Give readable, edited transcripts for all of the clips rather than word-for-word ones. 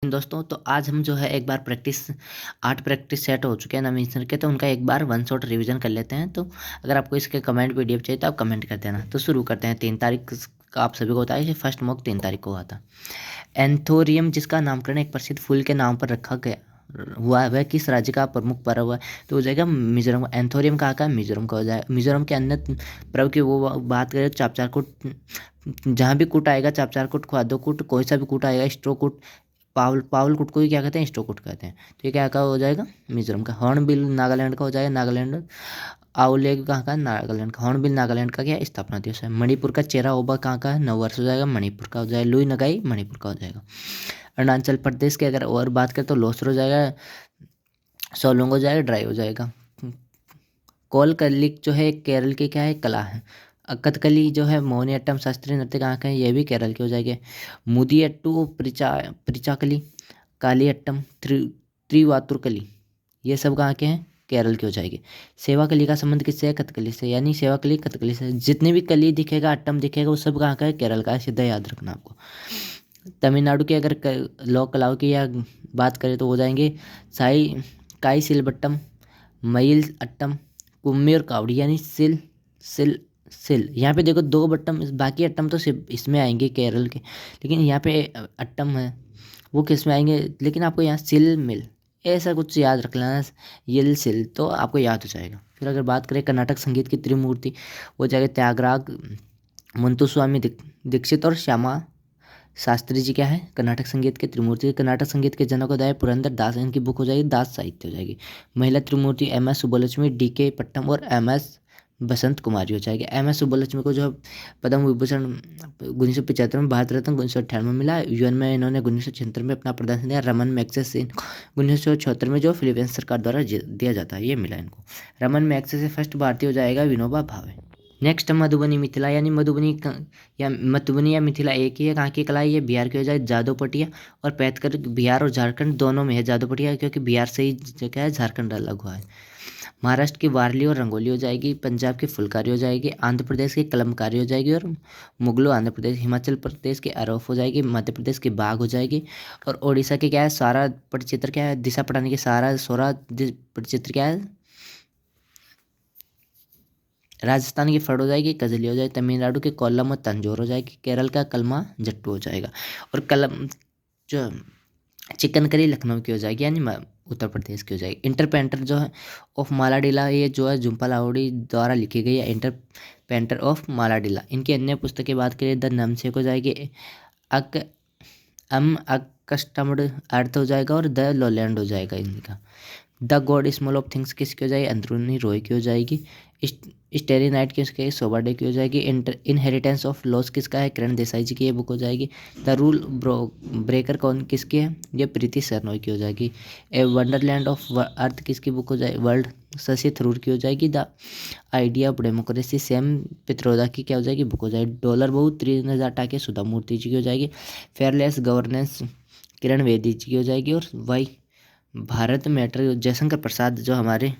दोस्तों, तो आज हम जो है एक बार 8 प्रैक्टिस सेट हो चुके हैं नवीन सर के, तो उनका एक बार वन शॉट रिवीजन कर लेते हैं। तो अगर आपको इसके कमेंट पीडीएफ चाहिए तो आप कमेंट कर देना। तो शुरू करते हैं। 3 तारीख का आप सभी को होता है, फर्स्ट मॉक 3 तारीख को हुआ था। एंथोरियम, जिसका नामकरण एक प्रसिद्ध फूल के नाम पर रखा गया हुआ है, वह किस राज्य का प्रमुख पर्व है? तो हो जाएगा मिजोरम। एंथोरियम कहाँ का है? मिजोरम का हो जाएगा। मिजोरम के अन्य पर्व की वो बात करें, चापचार कूट, जहाँ भी कूट आएगा, चापचार कूट, ख्वादो कूट, कोई सा भी कूट आएगा, स्ट्रो कूट, पावल कुट को ही क्या कहते हैं? स्टो कुट कहते हैं। तो ये क्या का हो जाएगा? मिजोरम का। हॉर्नबिल नागालैंड का हो जाएगा। नागालैंड। आउलेग कहाँ का? नागालैंड का। हॉर्नबिल नागालैंड का क्या स्थापना दिवस है। मणिपुर का चेरा ओबा कहाँ का है? नववर्ष हो जाएगा, मणिपुर का हो जाएगा। लुई नगाई मणिपुर का हो जाएगा। अरुणाचल प्रदेश की अगर और बात करें तो लोसर हो जाएगा। सोलोंग हो जाएगा, ड्राई हो जाएगा। कोलकली जो है केरल की क्या है? कला है। कथकली जो है मोहिनीअट्टम शास्त्रीय नृत्य कहाँ का है? ये भी केरल के हो जाएंगे। मुदियट्टू, प्रिचाकली, कालियट्टम, त्रिवातुरकली, ये सब कहाँ के हैं? केरल के हो जाएंगे। सेवाकली का संबंध किससे है? कथकली से, यानी सेवाकली कथकली से। जितनी भी कली दिखेगा, अट्टम दिखेगा, वो सब कहाँ का है? केरल का है। सीधा याद रखना आपको। तमिलनाडु की अगर लोक कलाओं की या बात करें तो हो जाएंगे साई काई सिलबट्टम, मईल अट्टम, कुम्मी और कावड़ी, यानी सिल सिल सिल। यहाँ पे देखो 2 बट्टम, बाकी अट्टम तो सिर्फ इसमें आएंगे केरल के, लेकिन यहाँ पे अट्टम है वो किस में आएंगे? लेकिन आपको यहाँ सिल मिल ऐसा कुछ याद रख लेना, यल सिल, तो आपको याद हो जाएगा। फिर अगर बात करें कर्नाटक संगीत की त्रिमूर्ति, वो जाएगा त्यागराग, मुंतुस्वामी दीक्षित और श्यामा शास्त्री जी। क्या है? कर्नाटक संगीत के त्रिमूर्ति। कर्नाटक संगीत के जनक उदय पुरंदर दास, इनकी बुक हो जाएगी दास साहित्य हो जाएगी। महिला त्रिमूर्ति एम.एस. सुब्बलक्ष्मी, डी.के. पट्टम और एम.एस. बसंत कुमारी हो जाएगी। एम.एस. सुब्बलक्ष्मी को जो पद्म विभूषण 1975 में, भारत रत्न 1998 में मिला। यूएन में इन्होंने 1976 में अपना प्रदर्शन दिया। रमन मैग्सेसे 1976 में जो फिलीपींस सरकार द्वारा दिया जाता है, ये मिला इनको। रमन मैग्सेसे फर्स्ट भारतीय हो जाएगा विनोबा भावे। नेक्स्ट मधुबनी मिथिला, यानी मधुबनी या मिथिला एक ही है। कहाँ की कला है? ये बिहार की हो जाए। जादोपटिया और पैतकर बिहार और झारखंड दोनों में है। जादोपटिया क्योंकि बिहार से ही जगह है, झारखंड अलग हुआ है। महाराष्ट्र की वारली और रंगोली हो जाएगी। पंजाब की फुलकारी हो जाएगी। आंध्र प्रदेश की कलमकारी हो जाएगी और मुगलों आंध्र प्रदेश। हिमाचल प्रदेश की अरफ हो जाएगी। मध्य प्रदेश की बाघ हो जाएगी। और उड़ीसा की क्या है? सारा पटचित्र क्या है? दिशा पटाने की सारा सोरा पटचित्र क्या है? राजस्थान की फड़ हो जाएगी, कजली हो जाएगी। तमिलनाडु के कोल्लम और तंजौर हो जाएगी। केरल का कलमा जट्टू हो जाएगा। और कलम जो चिकन करी लखनऊ की हो जाएगी, यानी उत्तर प्रदेश की हो जाएगी। इंटर पेंटर जो है ऑफ मालाडिला, ये जो है झुम्पा लाहिड़ी द्वारा लिखी गई है। Inter painter of Maladila. इनकी अन्य पुस्तकें बात करें, द नमसेक हो जाएगी। अक अकस्टम्ड अर्थ हो जाएगा और द लोलैंड हो जाएगा इनका। The God small of things किसकी हो जाएगी? अंदरूनी रोय की हो जाएगी। स्टेरी नाइट किसके? सोबाडे की हो जाएगी। इनहेरिटेंस ऑफ लॉस किसका है? किरण देसाई जी की ये बुक हो जाएगी। द रूल ब्रेकर कौन किसकी है? ये प्रीति सरनोई की हो जाएगी। ए वंडरलैंड ऑफ अर्थ किसकी बुक हो जाएगी? वर्ल्ड शशि थरूर की हो जाएगी। The idea of democracy Sam Pitroda की क्या हो जाएगी? बुक हो जाएगी। डॉलर बहु त्रिनजा टाके सुधा मूर्ति जी की हो जाएगी। फेयरलेस गवर्नेंस किरण बेदी जी की हो जाएगी। और वाई भारत मैटर जयशंकर प्रसाद जो हमारे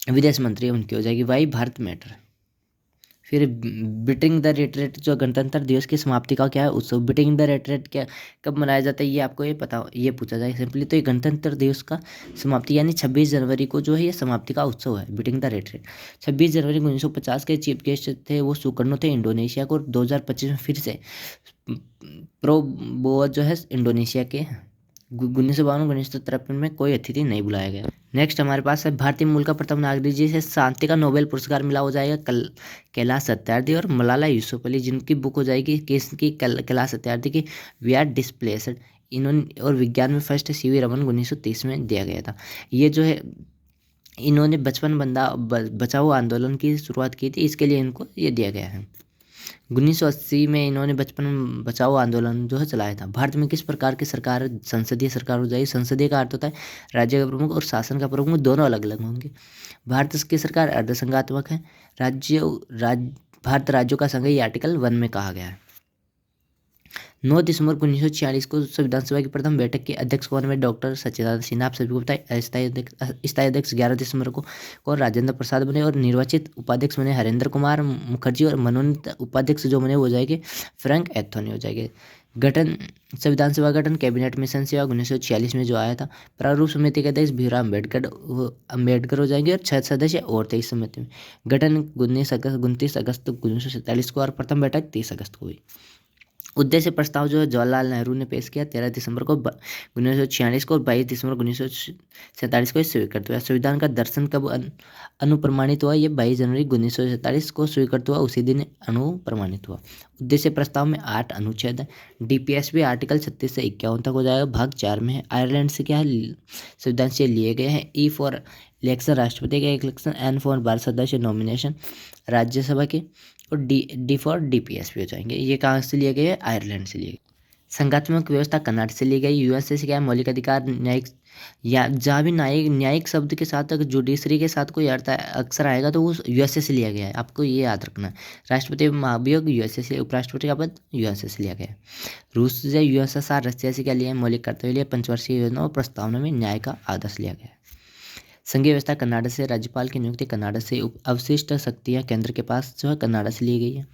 विदेश मंत्री है, उनकी हो जाएगी। Why Bharat matter. फिर बीटिंग द रेट जो गणतंत्र दिवस की समाप्ति का क्या है? उत्सव। बीटिंग द रेट क्या कब मनाया जाता है? ये आपको ये पता, ये पूछा जाए सिंपली। तो ये गणतंत्र दिवस का समाप्ति यानी 26 जनवरी को जो है ये समाप्ति का उत्सव है, बीटिंग द रेट। 26 जनवरी 1950 के चीफ गेस्ट थे वो सुकर्णो थे इंडोनेशिया को। 2025 में फिर से प्रो बोआ जो है इंडोनेशिया के। 1952-1953 में कोई अतिथि नहीं बुलाया गया। नेक्स्ट हमारे पास है भारतीय मूल का प्रथम नागरिक जिसे शांति का नोबेल पुरस्कार मिला हो जाएगा कैलाश सत्यार्थी और मलाला यूसुफजई, जिनकी बुक हो जाएगी किसकी? कैलाश सत्यार्थी की वी आर डिस्प्लेस्ड। इन्होंने और विज्ञान में फर्स्ट सीवी रमन 1930 में दिया गया था। ये जो है इन्होंने बचाओ आंदोलन की शुरुआत की थी, इसके लिए इनको ये दिया गया है। 1980 में इन्होंने बचपन बचाओ आंदोलन जो है चलाया था। भारत में किस प्रकार की सरकार संसदीय सरकार हो जाएगी? संसदीय का अर्थ होता है राज्य का प्रमुख और शासन का प्रमुख दोनों अलग अलग होंगे। भारत की सरकार अर्धसंघात्मक है। भारत राज्यों का संघ, ये आर्टिकल 1 में कहा गया है। 9 दिसंबर 1946 को संविधान सभा की प्रथम बैठक के अध्यक्ष कौन हुए? डॉक्टर सच्चिदानंद सिन्हा। आप सभी को पता है। स्थायी अध्यक्ष 11 दिसंबर को राजेंद्र प्रसाद बने और निर्वाचित उपाध्यक्ष बने हरेंद्र कुमार मुखर्जी और मनोनीत उपाध्यक्ष जो बने वो हो जाएंगे फ्रैंक एंथोनी हो जाएंगे। गठन संविधान सभा गठन कैबिनेट मिशन सेवा 1946 में जो आया था। प्रारूप समिति के अध्यक्ष भीमराव अम्बेडकर हो जाएंगे और 6 सदस्य और 23 समिति में। गठन 29 अगस्त 1947 को और प्रथम बैठक 30 अगस्त को हुई। उद्देश्य प्रस्ताव जो है जवाहरलाल नेहरू ने पेश किया 13 दिसंबर को 1946 को और 22 दिसंबर 1947 को स्वीकृत हुआ। संविधान का दर्शन कब अनुप्रमाणित हुआ? ये 22 जनवरी 1947 को स्वीकृत हुआ, उसी दिन अनुप्रमाणित हुआ। उद्देश्य प्रस्ताव में 8 अनुच्छेद है। डीपीएसपी आर्टिकल 36 से 51 तक हो जाएगा, भाग 4 में है। आयरलैंड से क्या है, संविधान से लिए गए हैं। ई फॉर इलेक्शन राष्ट्रपति का इलेक्शन, एन फॉर 12 सदस्य नॉमिनेशन राज्यसभा के, और डी फॉर डीपीएसपी हो जाएंगे। ये कहाँ से लिए गए हैं? आयरलैंड से लिए गए। संघात्मक व्यवस्था कर्नाटक से ली गई। यूएसए से क्या है, मौलिक अधिकार न्यायिक, या जहाँ भी न्यायिक शब्द के साथ अगर जुडिशरी के साथ कोई अर्थ अक्सर आएगा तो वो यूएसए से लिया गया है, आपको ये याद रखना है। राष्ट्रपति महाभियोग यूएसए से, उपराष्ट्रपति का पद यूएसए से लिया गया है। रूस से, यूएसएसआर, रशिया से क्या लिया है, मौलिक कर्तव्य लिया। पंचवर्षीय योजना और प्रस्तावना में न्याय का आदर्श लिया गया है। संघीय व्यवस्था कर्नाटक से, राज्यपाल की नियुक्ति कर्नाटक से, अवशिष्ट शक्तियाँ केंद्र के पास जो है कर्नाटक से ली गई है।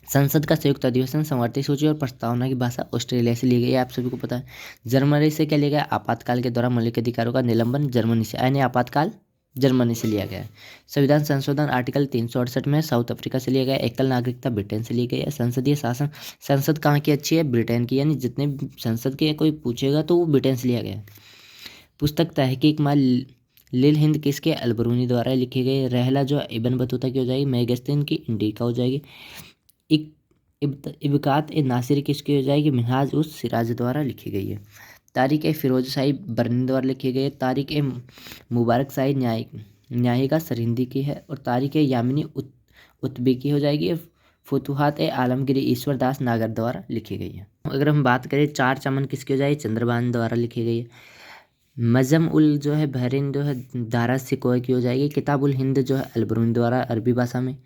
संसद का संयुक्त अधिवेशन, समवर्ती सूची और प्रस्तावना की भाषा ऑस्ट्रेलिया से ली गई है, आप सभी को पता है। जर्मनी से क्या लिया गया? आपातकाल के दौरान मौलिक अधिकारों का निलंबन जर्मनी से, यानी आपातकाल जर्मनी से लिया गया है। संविधान संशोधन आर्टिकल 368 में साउथ अफ्रीका से लिया गया। एकल नागरिकता ब्रिटेन से ली गई है। संसदीय शासन, संसद कहाँ की अच्छी है? ब्रिटेन की, यानी जितने संसद के कोई पूछेगा तो वो ब्रिटेन से लिया गया है। पुस्तक तहकीक माल लिल हिंद किसके? अलबरूनी द्वारा लिखी गई। रहला जो इब्न बतूता की हो जाएगी। मैगस्तीन की इंडिका हो जाएगी। इबकात ए नासिर किसकी हो जाएगी? मिनहाज उस सिराज द्वारा लिखी गई है। तारिक ए फिरोज शाही बरनी द्वारा लिखी गई है। तारिक ए मुबारक शाही न्यायिका सरहिंदी की है। और तारिक ए यामिनी उत्बी की हो जाएगी। फुतुहात ए आलमगिरी ईश्वर दास नागर द्वारा लिखी गई है। अगर हम बात करें चार चमन किसकी हो जाएगी? चंद्रबान द्वारा लिखी गई है। मजम उल जो है बहरीन जो है दारा सिकोय की हो जाएगी। किताब उल हिंद जो है अलबरूनी द्वारा अरबी भाषा में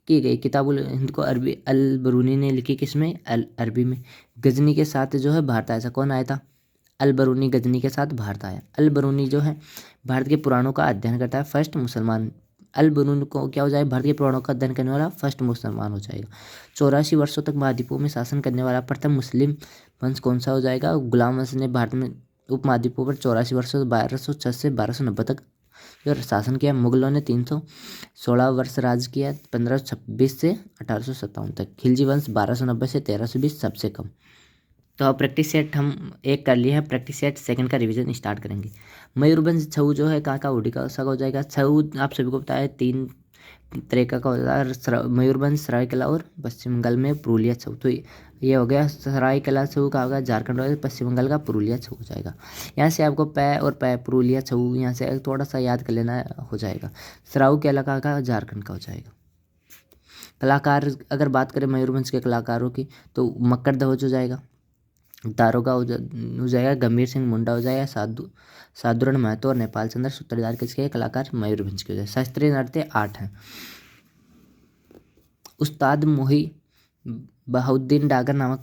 की गई। किताब उल हिंद को अरबी अलबरूनी ने लिखी, किसमें? अरबी में। गजनी के साथ जो है भारत आया था, कौन आया था? अलबरूनी गजनी के साथ भारत आया। अलबरूनी जो है भारत के पुराणों का अध्ययन करता है, फर्स्ट मुसलमान। अलबरूनी को क्या हो जाए? भारत के पुराणों का अध्ययन करने वाला फर्स्ट मुसलमान हो जाएगा। 84 वर्षों तक महाद्वीपों में शासन करने वाला प्रथम मुस्लिम वंश कौन सा हो जाएगा? गुलाम वंश ने भारत में उपमहाद्वीपों पर 84 वर्षों 1206 से 1290 तक जो शासन किया। मुगलों ने 316 वर्ष राज किया, 1526 से 1857 तक। खिलजी वंश 1290 से 1320 सबसे कम। तो अब प्रैक्टिस सेट हम एक कर लिए हैं, प्रैक्टिस सेट सेकंड का रिवीजन स्टार्ट करेंगे। मयूरभंज छऊ जो है कहाँ का? उड़ीसा का हो जाएगा। छऊ आप सभी को पता है 3 तरीका का होता है, मयूरभंज, सरायकला और पश्चिम बंगाल में पुरुलिया छऊ। तो ये हो गया सरायकला छऊ का होगा, झारखंड होगा, पश्चिम बंगाल का पुरुलिया छऊ हो जाएगा। यहाँ से आपको पै और पै पुरुलिया छऊ यहाँ से थोड़ा सा याद कर लेना हो जाएगा। सराऊ के इलाका का झारखंड का हो जाएगा। कलाकार अगर बात करें मयूरभंज के कलाकारों की तो मक्कर ध्वज हो जाएगा, दारोगा हो जाएगा, गंभीर सिंह मुंडा हो जाएगा, साधुरण महतो और नेपाल चंद्र सूत्रधार किसके कलाकार? मयूरभंज के हो जाए। शास्त्रीय नृत्य 8 हैं। उस्ताद मोही बहाउद्दीन डागर नामक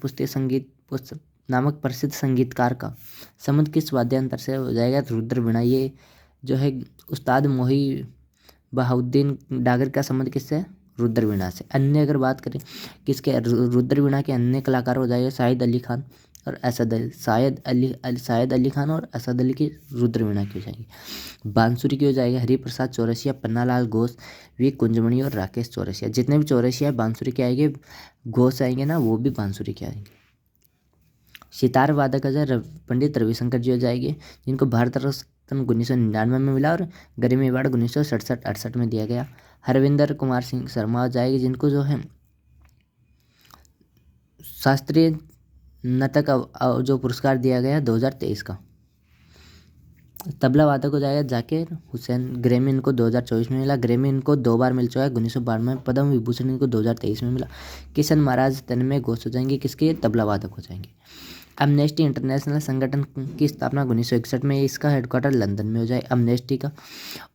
प्रसिद्ध संगीतकार का संबंध किस वाद्ययंत्र से हो जाएगा? रुद्र वीणा। ये जो है उस्ताद मोही बहाउद्दीन डागर का संबंध किससे? रुद्र वीणा से। अन्य अगर बात करें किसके? रुद्र वीणा के अन्य कलाकार हो जाएगा शाहिद अली खान और असद अली, शाहिद अली खान और असद अली की रुद्र वीणा की हो जाएगी। बांसुरी की हो जाएगी हरिप्रसाद चौरसिया, पन्नालाल घोष, वी कुंजमणि और राकेश चौरसिया। जितने भी चौरसिया बांसुरी के आएंगे, घोष आएंगे ना, वो भी बांसुरी के आएंगे। सितार वादक अजय पंडित रविशंकर जी हो जाएंगे, जिनको भारत रत्न 1999 में मिला और गरीमी अवार्ड 1967-68 में दिया गया। हरविंदर कुमार सिंह शर्मा हो जाएगी, जिनको जो है शास्त्रीय नाटक जो पुरस्कार दिया गया 2023 का। तबला वादक हो जाएगा जाकिर हुसैन, ग्रैमी इनको 2024 में मिला। ग्रैमी इनको 2 बार मिल चुका है, 1992 में। पद्म विभूषण इनको 2023 में मिला। किशन महाराज तन्मय घोष हो जाएंगे, किसके? तबला वादक हो जाएंगे। अमनेस्टी इंटरनेशनल संगठन की स्थापना 1961 में, इसका हेडक्वार्टर लंदन में हो जाए अमनेस्टी का।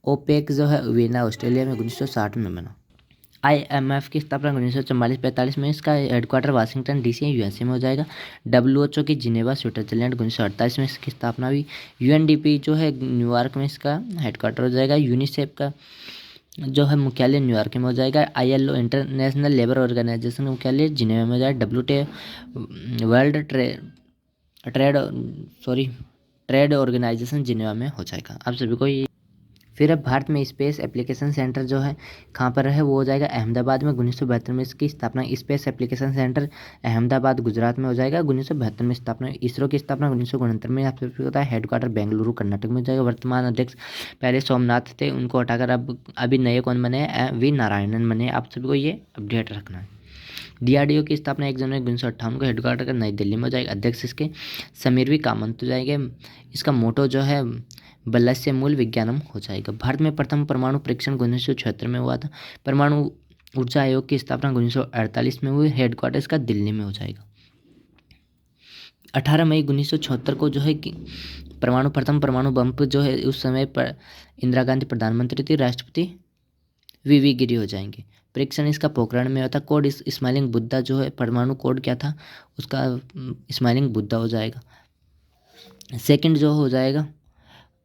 ओपेक जो है वियना ऑस्ट्रेलिया में 1960 में बना। IMF की स्थापना 1944-45 में, इसका हेडक्वार्टर वाशिंगटन DC USA में हो जाएगा। WHO की जिनेवा स्विट्जरलैंड 1948 में इसकी स्थापना हुई। UNDP जो है न्यूयॉर्क में इसका हेडक्वार्टर हो जाएगा। यूनिसेफ का जो है मुख्यालय न्यूयॉर्क में हो जाएगा। ILO इंटरनेशनल लेबर ऑर्गेनाइजेशन का मुख्यालय जिनेवा में हो जाएगा। World trade sorry trade organisation Geneva में हो जाएगा। आप सभी को ये फिर अब भारत में स्पेस एप्लीकेशन सेंटर जो है कहाँ पर है, वो हो जाएगा अहमदाबाद में। 1972 में इसकी स्थापना space application centre Ahmedabad Gujarat में हो जाएगा। 1972 में स्थापना। इसरो की स्थापना 1969 में। आप सबको पता है हेडक्वार्टर बेंगलुरु कर्नाटक में हो जाएगा। वर्तमान अध्यक्ष पहले सोमनाथ थे, उनको हटाकर अब अभी नए कौन बने हैं, वी नारायणन बने। आप सभी को ये अपडेट रखना है। DRDO की स्थापना 1 जनवरी 1958 को हेडक्वार्टर नई दिल्ली में हो जाएगा। अध्यक्ष इसके समीरवी कामत हो जाएंगे। इसका मोटो जो है बलस्य मूल विज्ञानम हो जाएगा। भारत में प्रथम परमाणु परीक्षण 1976 में हुआ था। परमाणु ऊर्जा आयोग की स्थापना 1948 में हुई। हेडक्वार्टर इसका दिल्ली में हो जाएगा। 18 मई 1976 को जो है कि प्रथम परमाणु बम जो है उस समय पर इंदिरा गांधी प्रधानमंत्री थी, राष्ट्रपति VV गिरी हो जाएंगे। परीक्षण इसका पोखरण में होता। कोड स्माइलिंग बुद्धा जो है परमाणु कोड क्या था उसका, स्माइलिंग बुद्धा हो जाएगा। सेकंड जो हो जाएगा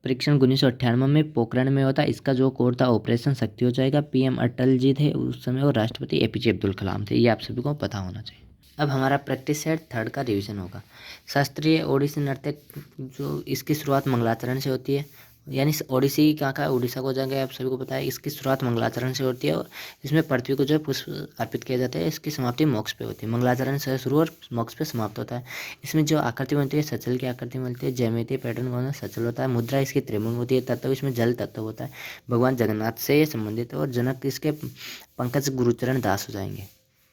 परीक्षण 1998 में पोखरण में होता। इसका जो कोड था ऑपरेशन शक्ति हो जाएगा। PM अटल जी थे उस समय और राष्ट्रपति APJ अब्दुल कलाम थे। ये आप सभी को पता होना चाहिए। अब हमारा प्रैक्टिस सेट 3 का रिवीजन होगा। शास्त्रीय ओडिसी नृत्य जो इसकी शुरुआत मंगलाचरण से होती है, यानी ओडिसी कहाँ का, उड़ीसा को जाएंगे। आप सभी को पता है इसकी शुरुआत मंगलाचरण से होती है और इसमें पृथ्वी को जो है पुष्प अर्पित किया जाता है। इसकी समाप्ति मोक्ष पे होती है। मंगलाचरण से शुरू और मोक्ष पे समाप्त होता है। इसमें जो आकृति बनती है सचल की आकृति मिलती है। ज्यामितीय पैटर्न बनना सचल होता है। मुद्रा इसकी त्रिभुज होती है। तत्व इसमें जल तत्व होता है। भगवान जगन्नाथ से ये संबंधित है और जनक इसके पंकज गुरुचरण दास हो जाएंगे।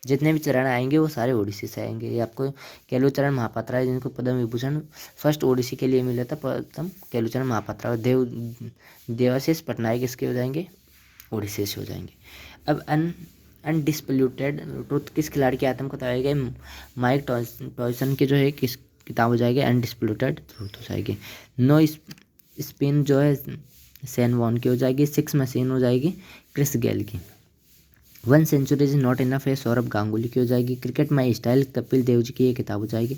जितने भी चरण आएंगे वो सारे ओडिसी से आएंगे। ये आपको केलुचरण महापात्रा है जिनको पद्म विभूषण फर्स्ट ओडिसी के लिए मिला था। प्रथम केलुचरण महापात्रा। देवाशीष पटनायक इसके हो जाएंगे, ओडिसी से हो जाएंगे। अब अनडिस्प्यूटेड ट्रुथ किस खिलाड़ी के आत्मकथा आएगा, माइक टॉयसन की जो है किस किताब हो जाएगी, अनडिस्प्यूटेड ट्रुथ हो जाएगी। नो स्पिन जो है सैन वॉन की हो जाएगी। 6 मशीन हो जाएगी क्रिस गेल की। 1 सेंचुरी इज नॉट इनफ है सौरभ गांगुली की हो जाएगी। Cricket my style Kapil Dev ji की ये किताब हो जाएगी।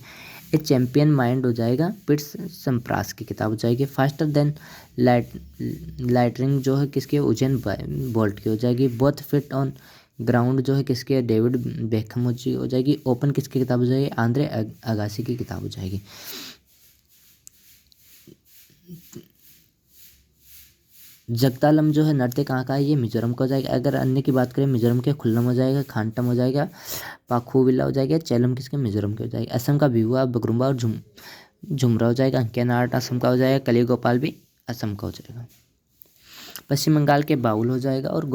ए चैंपियन माइंड हो जाएगा पिट्स संप्रास की किताब हो जाएगी। फास्टर देन लाइटरिंग जो है किसके, उजैन बोल्ट की हो जाएगी। बोथ फिट ऑन ग्राउंड जो है किसके, डेविड बेकहम जी हो जाएगी। ओपन किसकी किताब हो जाएगी, आंद्रे अगासी की किताब हो जाएगी। जगतालम जो है नृत्य कहाँ का है, ये मिजोरम का हो जाएगा। अगर अन्य की बात करें मिजोरम के खुल्लम हो जाएगा, खानटम हो जाएगा, पाखुविला हो जाएगा। चेलम किसके, मिजोरम के हो जाएगा। असम का बिहुआ बगरुम्बा और झुमरा हो जाएगा। अंकियान आर्ट असम का हो जाएगा। कली गोपाल भी असम का हो जाएगा। पश्चिम बंगाल के बाउल हो जाएगा और